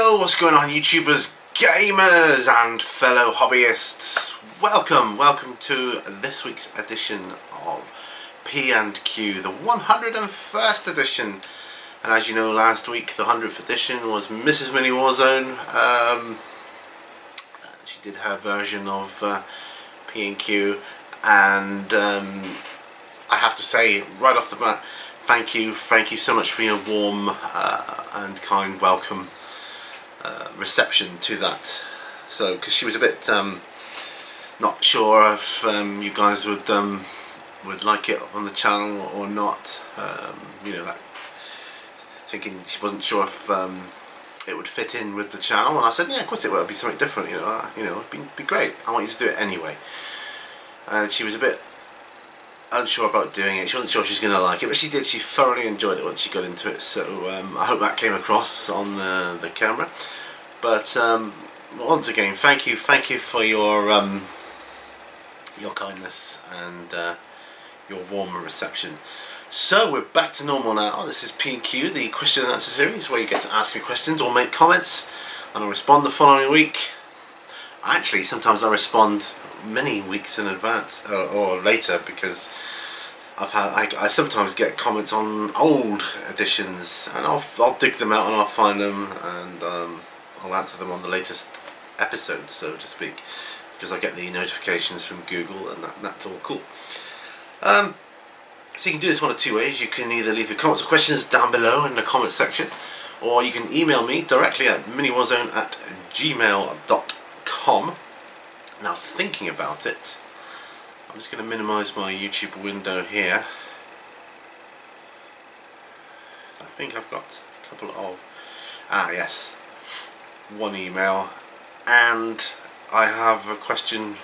Hello, what's going on, YouTubers, gamers and fellow hobbyists? Welcome to this week's edition of P&Q, the 101st edition. And as you know, last week the 100th edition was Mrs. Mini Warzone. She did her version of P&Q, and I have to say right off the bat, thank you so much for your warm and kind welcome reception to that. So, because she was a bit not sure if you guys would like it on the channel or not. You know, like thinking she wasn't sure if it would fit in with the channel, and I said, yeah, of course it will. It'd be something different. It'd be great. I want you to do it anyway. And she was a bit unsure about doing it. She wasn't sure she was going to like it, but she did. She thoroughly enjoyed it once she got into it, so I hope that came across on the camera. But once again, thank you for your kindness and your warm reception. So we're back to normal now. This is P&Q, the question and answer series, where you get to ask me questions or make comments, and I'll respond the following week. Actually, sometimes I respond many weeks in advance or later, because I sometimes get comments on old editions, and I'll dig them out and I'll find them, and I'll answer them on the latest episode, so to speak, because I get the notifications from Google, and that's all cool. So you can do this one of two ways. You can either leave your comments or questions down below in the comment section, or you can email me directly at miniwarzone@gmail.com. Now, thinking about it, I'm just going to minimise my YouTube window here. I think I've got a couple of... yes. One email. And I have a question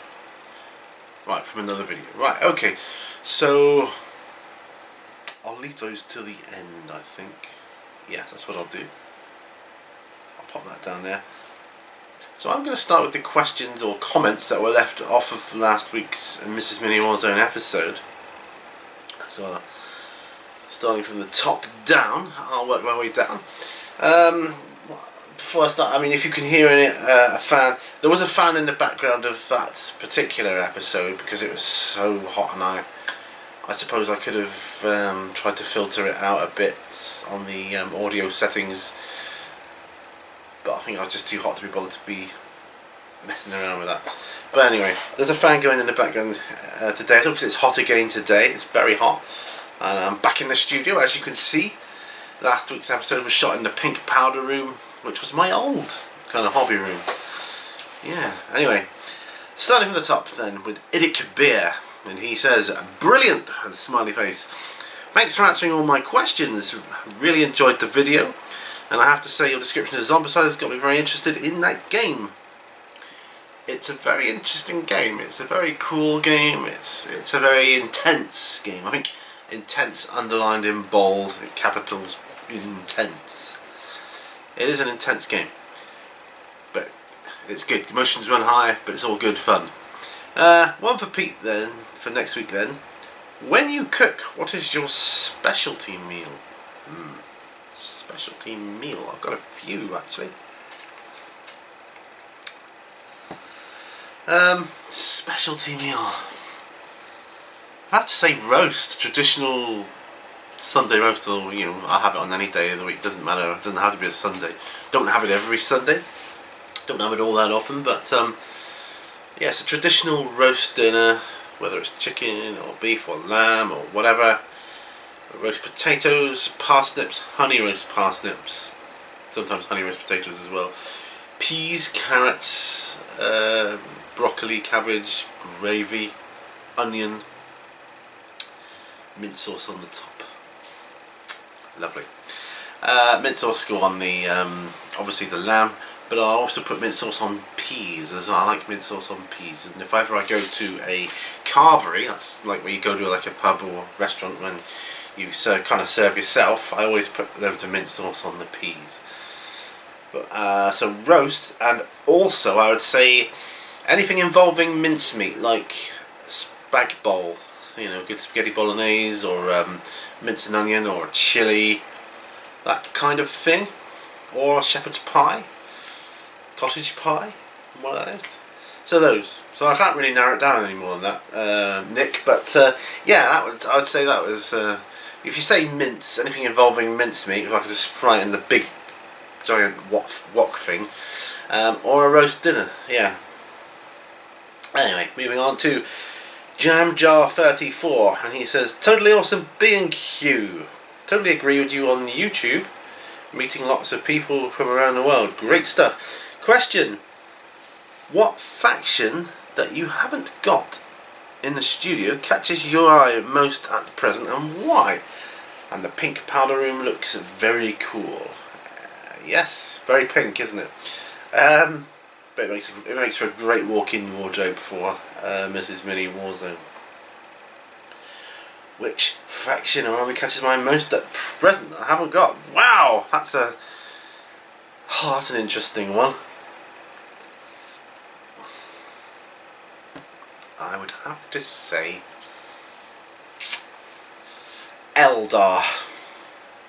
from another video. Right, okay. So, I'll leave those till the end, I think. Yes, that's what I'll do. I'll pop that down there. So I'm going to start with the questions or comments that were left off of last week's Mrs. Mini Warzone episode. So starting from the top down, I'll work my way down. Before I start, I mean, if you can hear in it a fan, there was a fan in the background of that particular episode because it was so hot, and I suppose I could have tried to filter it out a bit on the audio settings, but I think I was just too hot to be bothered to be messing around with that. But anyway, there's a fan going in the background today, because it's hot again today. It's very hot, and I'm back in the studio. As you can see, last week's episode was shot in the pink powder room, which was my old kind of hobby room. Yeah, anyway, starting from the top then with Idic Beer, and he says, brilliant, smiley face. Thanks for answering all my questions. Really enjoyed the video. And I have to say, your description of Zombicide has got me very interested in that game. It's a very interesting game. It's a very cool game. It's a very intense game. I think intense underlined in bold, capitals, intense. It is an intense game. But it's good. Emotions run high, but it's all good fun. One for Pete then, for next week then. When you cook, what is your specialty meal? Specialty meal. I've got a few actually. Specialty meal. I have to say roast, traditional Sunday roast. Or I'll have it on any day of the week. Doesn't matter. It doesn't have to be a Sunday. Don't have it every Sunday. Don't have it all that often. But yeah, it's a traditional roast dinner, whether it's chicken or beef or lamb or whatever. Roast potatoes, parsnips, honey roast parsnips, sometimes honey roast potatoes as well, peas, carrots, broccoli, cabbage, gravy, onion, mint sauce on the top. Lovely. Mint sauce go on the obviously the lamb, but I'll also put mint sauce on peas as well. I like mint sauce on peas, and if ever I go to a carvery, that's like where you go to like a pub or restaurant when you kind of serve yourself, I always put loads of mint sauce on the peas. But, so roast, and also I would say anything involving mincemeat, like spag bowl, good spaghetti bolognese, or mince and onion, or chili, that kind of thing, or shepherd's pie. cottage pie, one of those. So those. So I can't really narrow it down any more than that, Nick. But yeah, I would say that was. If you say mince, anything involving mincemeat, if I could just fry it in the big, giant wok thing, or a roast dinner. Yeah. Anyway, moving on to Jam Jar 34, and he says, "Totally awesome B&Q. Totally agree with you on YouTube. Meeting lots of people from around the world. Great stuff. Question: what faction that you haven't got in the studio catches your eye most at the present, and why?" And the pink powder room looks very cool. Yes, very pink, isn't it? But it makes for a great walk-in wardrobe for Mrs. Mini Warzone. Which faction or army catches my most at present that I haven't got? Wow, that's an interesting one. I would have to say Eldar.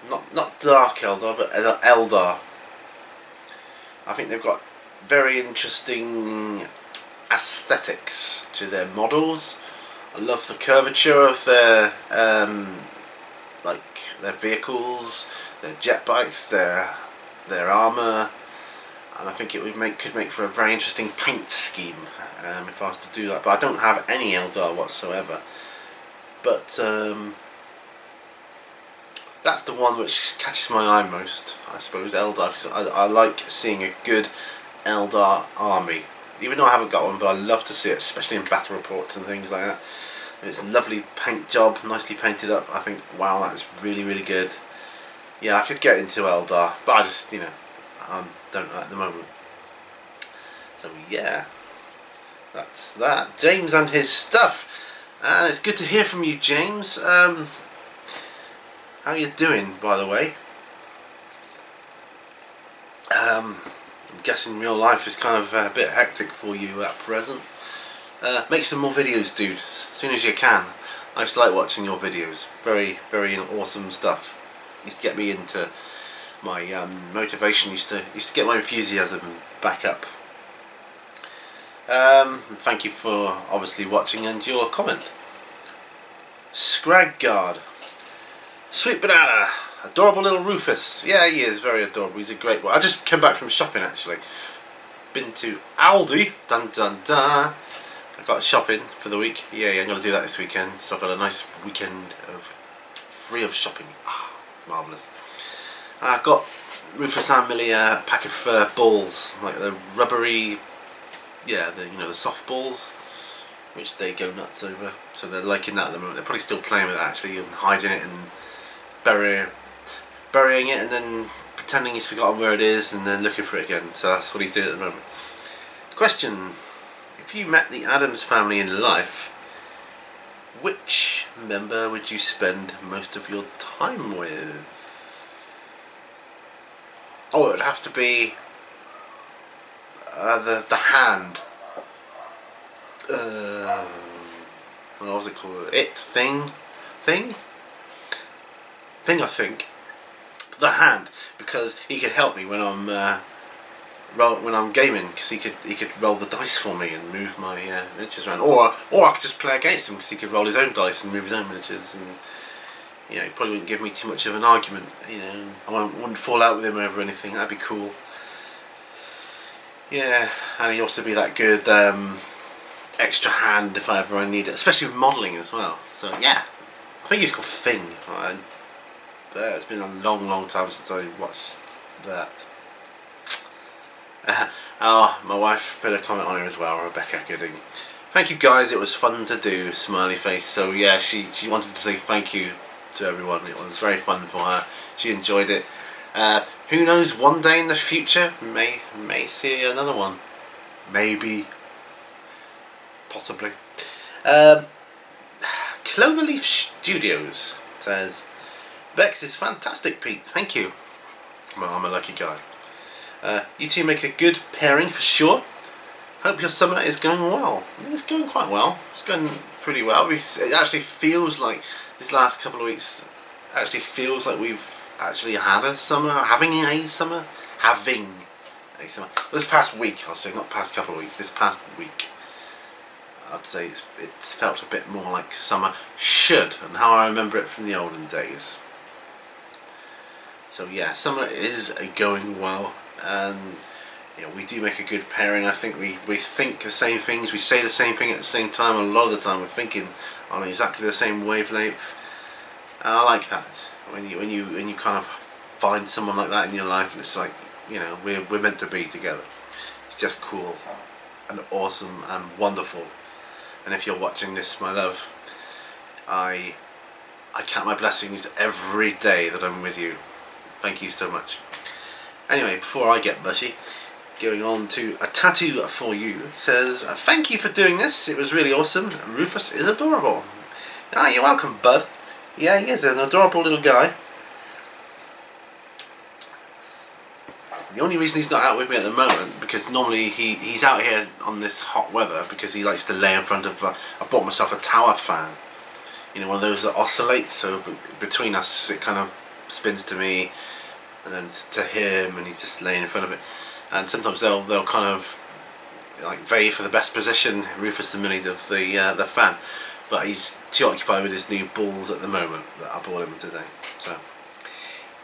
Not Dark Eldar, but Eldar. I think they've got very interesting aesthetics to their models. I love the curvature of their their vehicles, their jet bikes, their armour, and I think it could make for a very interesting paint scheme if I was to do that. But I don't have any Eldar whatsoever. But that's the one which catches my eye most, I suppose, Eldar, because I like seeing a good Eldar army. Even though I haven't got one, but I love to see it, especially in battle reports and things like that. And it's a lovely paint job, nicely painted up. I think, wow, that's really, really good. Yeah, I could get into Eldar, but I just, don't at the moment. So yeah, that's that. James and his stuff. And it's good to hear from you, James. How you doing, by the way? I'm guessing real life is kind of a bit hectic for you at present. Make some more videos, dude, as soon as you can. I used to like watching your videos. Very, very awesome stuff. Used to get me into my motivation. Used to get my enthusiasm back up. Thank you for obviously watching and your comment. Scragguard. Sweet Banana. Adorable little Rufus. Yeah, he is very adorable. He's a great boy. I just came back from shopping, actually. Been to Aldi. Dun dun dun. I got shopping for the week. Yeah, I'm going to do that this weekend. So I've got a nice weekend free of shopping. Ah, marvellous. I've got Rufus and Millie a pack of balls, like the rubbery, yeah, the soft balls, which they go nuts over. So they're liking that at the moment. They're probably still playing with it, actually, and hiding it and burying it, and then pretending he's forgotten where it is, and then looking for it again. So that's what he's doing at the moment. Question: if you met the Addams family in life, which member would you spend most of your time with? Oh, it would have to be the hand. What was it called? Thing, I think. The hand, because he could help me when I'm gaming, because he could roll the dice for me and move my miniatures around, or I could just play against him because he could roll his own dice and move his own miniatures, and he probably wouldn't give me too much of an argument. I wouldn't fall out with him over anything. That'd be cool. Yeah, and he'd also be that good extra hand if I need it, especially with modelling as well. So yeah, I think he's called Thing. It's been a long time since I watched that. My wife put a comment on here as well, Rebecca Gooding. Thank you guys, it was fun to do, smiley face. So yeah, she wanted to say thank you to everyone. It was very fun for her. She enjoyed it. Who knows, one day in the future may see another one. Maybe. Possibly. Cloverleaf Studios says, Vex is fantastic, Pete. Thank you. Well, I'm a lucky guy. You two make a good pairing for sure. Hope your summer is going well. It's going quite well. It's going pretty well. It actually feels like this last couple of weeks actually feels like we've actually had a summer. Having a summer. a summer. This past week, I'll say, not past couple of weeks, this past week, I'd say it's felt a bit more like summer should, and how I remember it from the olden days. So yeah, summer is going well, and we do make a good pairing. I think we think the same things, we say the same thing at the same time. A lot of the time we're thinking on exactly the same wavelength, and I like that. When you kind of find someone like that in your life, and it's like, we're meant to be together. It's just cool and awesome and wonderful. And if you're watching this, my love, I count my blessings every day that I'm with you. Thank you so much. Anyway, before I get mushy, going on to a tattoo for you. It says, thank you for doing this. It was really awesome. Rufus is adorable. Ah, you're welcome, bud. Yeah, he is an adorable little guy. The only reason he's not out with me at the moment, because normally he's out here on this hot weather because he likes to lay in front of, I bought myself a tower fan. One of those that oscillates, so between us it kind of spins to me and then to him, and he's just laying in front of it. And sometimes they'll kind of like vie for the best position, Rufus and Millie, of the fan. But he's too occupied with his new balls at the moment that I bought him today. So,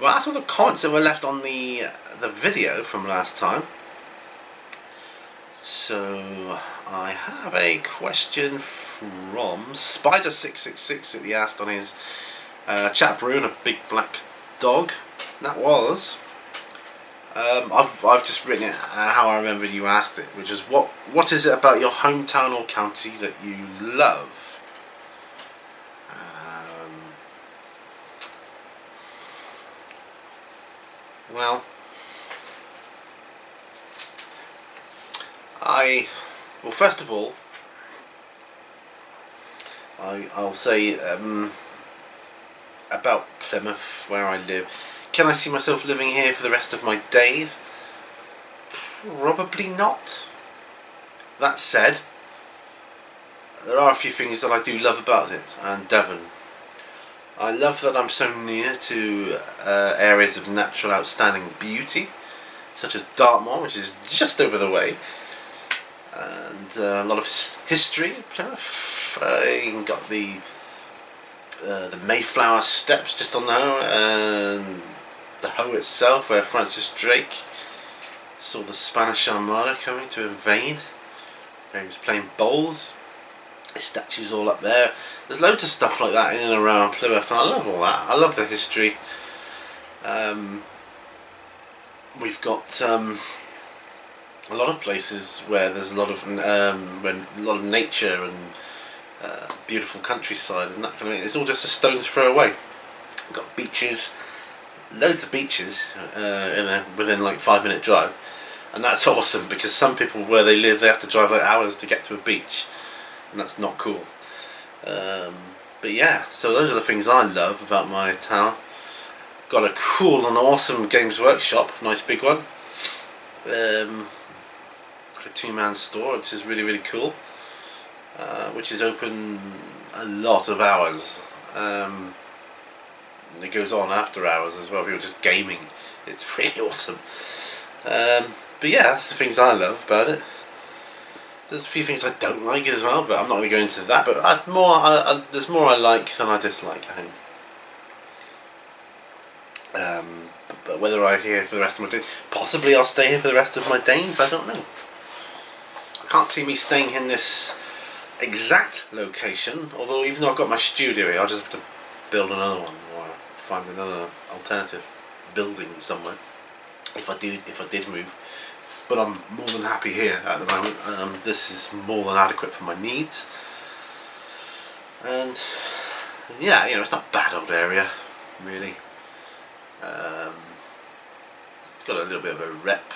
well, that's all the comments that were left on the video from last time. So I have a question from Spider666 that he asked on his chat room, a big black dog. That was, I've just written it how I remember you asked it, which is what is it about your hometown or county that you love? Well, first of all, I'll say about Plymouth, where I live. Can I see myself living here for the rest of my days? Probably not. That said, there are a few things that I do love about it, and Devon. I love that I'm so near to areas of natural outstanding beauty, such as Dartmoor, which is just over the way, and a lot of history. Plymouth, you got the Mayflower Steps just on the Hoe, and the Hoe itself, where Francis Drake saw the Spanish Armada coming to invade, where he was playing bowls. His statue's all up there. There's loads of stuff like that in and around Plymouth, and I love all that. I love the history. We've got a lot of places where there's a lot of nature and beautiful countryside and that kind of thing. It's all just a stone's throw away. We've got beaches, loads of beaches within like 5-minute drive, and that's awesome because some people where they live they have to drive like hours to get to a beach, and that's not cool. But yeah, so those are the things I love about my town. Got a cool and awesome Games Workshop, nice big one. A 2-man store, which is really cool. Which is open a lot of hours. It goes on after hours as well. People just gaming. It's really awesome. But yeah, that's the things I love about it. There's a few things I don't like as well, but I'm not going to go into that. But there's more I like than I dislike, I think. But whether I'm here for the rest of my days, possibly I'll stay here for the rest of my days, I don't know. I can't see me staying in this exact location, although even though I've got my studio here, I'll just have to build another one or find another alternative building somewhere if I did move. But I'm more than happy here at the moment. This is more than adequate for my needs, and yeah, it's not a bad old area really. It's got a little bit of a rep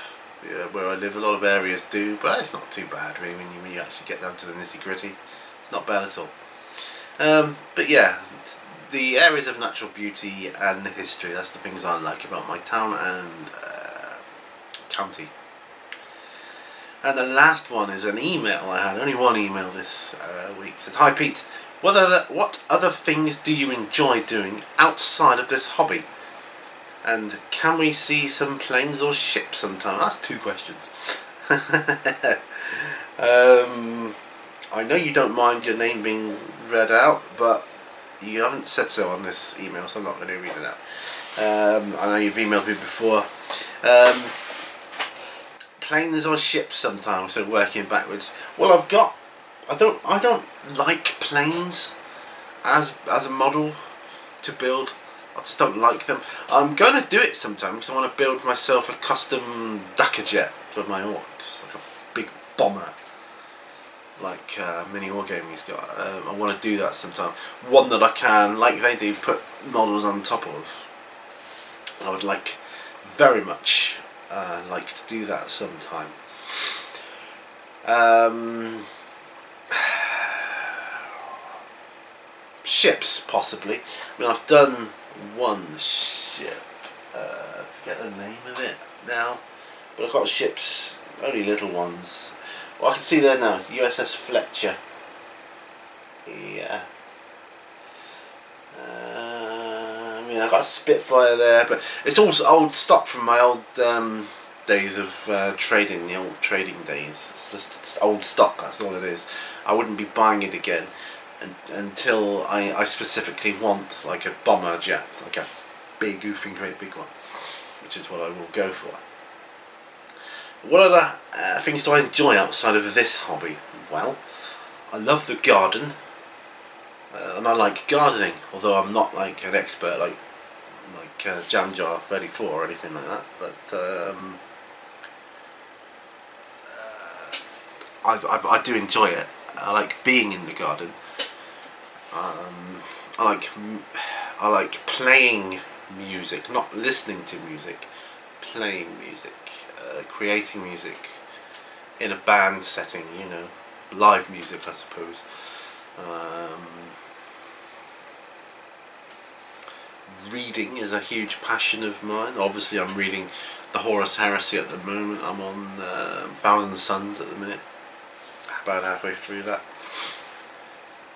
where I live. A lot of areas do, but it's not too bad really when you actually get down to the nitty gritty. It's not bad at all. But yeah, the areas of natural beauty and the history, that's the things I like about my town and county. And the last one is an email I had, only one email this week. It says, "Hi Pete, what other things do you enjoy doing outside of this hobby? And can we see some planes or ships sometime? That's 2 questions. I know you don't mind your name being read out, but you haven't said so on this email, so I'm not going to read it out. I know you've emailed me before. Planes or ships sometimes, so working backwards. Well, I don't like planes as a model to build. I just don't like them. I'm going to do it sometime because I want to build myself a custom Dakar jet for my orcs, like a big bomber, like Mini Wargaming's got. I want to do that sometime. One that I can, like they do, put models on top of. I would like very much like to do that sometime. Ships, possibly. I mean, I've done one ship. I forget the name of it now, but I've got ships, only little ones. Well, I can see there now. It's USS Fletcher. Yeah. I mean, I've got a Spitfire there, but it's also old stock from my old days of trading, the old trading days. It's old stock, that's all it is. I wouldn't be buying it again until I specifically want like a bomber jet, like a big, oofing great big one, which is what I will go for. What other things do I enjoy outside of this hobby? Well, I love the garden, and I like gardening, although I'm not like an expert like Jam Jar 34 or anything like that, but I do enjoy it. I like being in the garden. I like playing music, not listening to music, playing music, creating music in a band setting, you know, live music, I suppose. Reading is a huge passion of mine. Obviously, I'm reading the Horus Heresy at the moment. I'm on Thousand Suns at the minute, about halfway through that.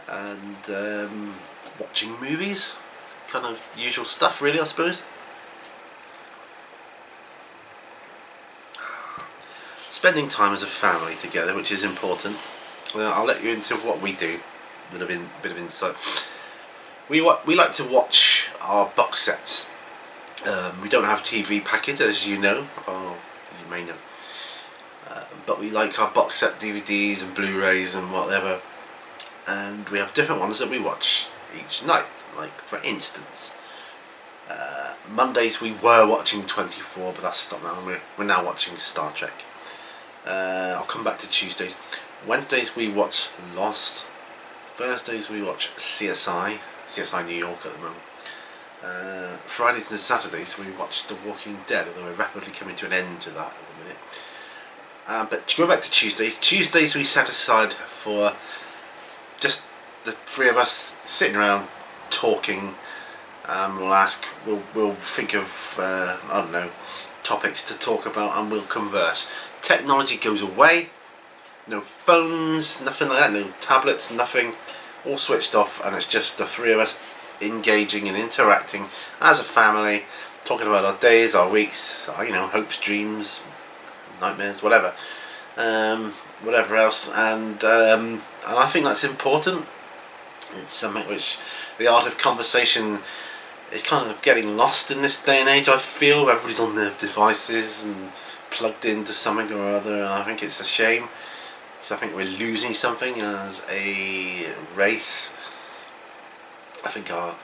And watching movies, kind of usual stuff really, I suppose. Spending time as a family together, which is important. Well, I'll let you into what we do, a little bit of insight. We like to watch our box sets. We don't have a TV package, as you know, or you may know, but we like our box set DVDs and Blu-rays and whatever. And we have different ones that we watch each night. Like, for instance, Mondays we were watching 24, but that's stopped now. We're now watching Star Trek. I'll come back to Tuesdays. Wednesdays we watch Lost. Thursdays we watch CSI New York at the moment. Fridays and Saturdays we watch The Walking Dead, although we're rapidly coming to an end to that at the minute. But to go back to Tuesdays we set aside for just the three of us sitting around talking. We'll think of I don't know, topics to talk about, and we'll converse. Technology goes away. No phones, nothing like that. No tablets, nothing. All switched off, and it's just the three of us engaging and interacting as a family, talking about our days, our weeks, you know, hopes, dreams, nightmares, whatever. Whatever else, and I think that's important. It's something which the art of conversation is kind of getting lost in this day and age. I feel everybody's on their devices and plugged into something or other, and I think it's a shame, because I think we're losing something as a race. I think our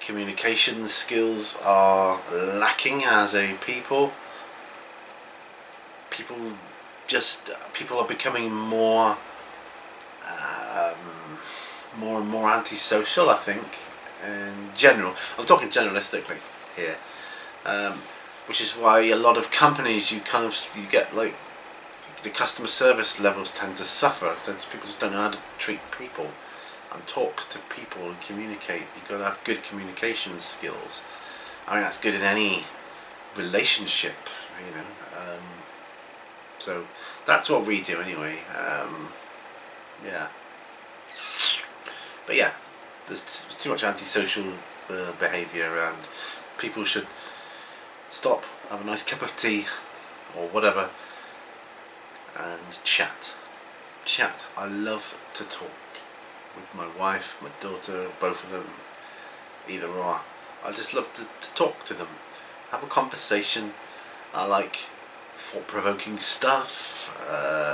communication skills are lacking as a people. People are becoming more and more antisocial, I think, in general. I'm talking generalistically here, which is why a lot of companies you get like the customer service levels tend to suffer, since people just don't know how to treat people and talk to people and communicate. You've got to have good communication skills. I mean, that's good in any relationship, you know. So that's what we do anyway. Yeah. But yeah, there's too much antisocial behaviour around. People should stop, have a nice cup of tea or whatever, and chat. I love to talk with my wife, my daughter, both of them, either or. I just love to talk to them, have a conversation. I like thought-provoking stuff,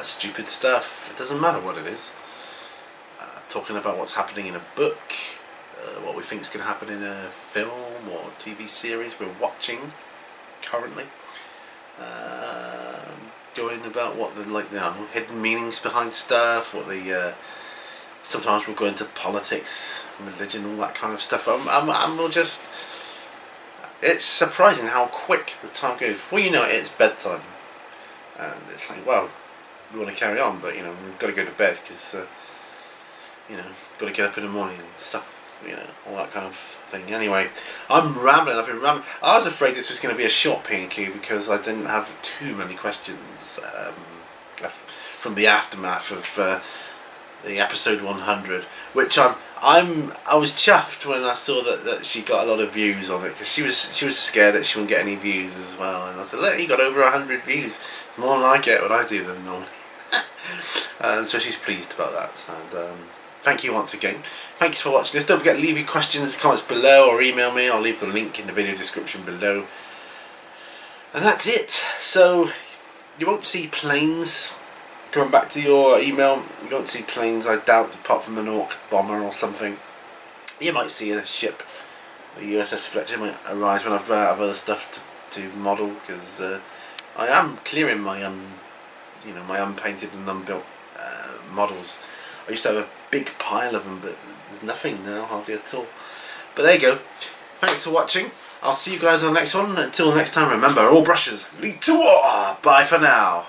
stupid stuff. It doesn't matter what it is. Talking about what's happening in a book, what we think is going to happen in a film or TV series we're watching currently. Going about what the hidden meanings behind stuff, what the sometimes we'll go into politics, religion, all that kind of stuff. We'll just. It's surprising how quick the time goes. Before you know it, it's bedtime, and it's like, well, we want to carry on, but we've got to go to bed because got to get up in the morning and stuff, all that kind of thing. Anyway, I've been rambling. I was afraid this was going to be a short P&Q because I didn't have too many questions from the aftermath of the episode 100, which I was chuffed when I saw that she got a lot of views on it, because she was scared that she wouldn't get any views as well, and I said, look, you got over 100 views. It's more than I get when I do them normally. And so she's pleased about that, and thank you once again. Thanks for watching this. Don't forget to leave your questions, comments below, or email me. I'll leave the link in the video description below. And that's it. So you won't see planes. Going back to your email, you won't see planes, I doubt, apart from an Orc bomber or something. You might see a ship. The USS Fletcher might arise when I've run out of other stuff to model, because I am clearing my my unpainted and unbuilt models. I used to have a big pile of them, but there's nothing now, hardly at all. But there you go. Thanks for watching. I'll see you guys on the next one. Until next time, remember, all brushes lead to water. Bye for now.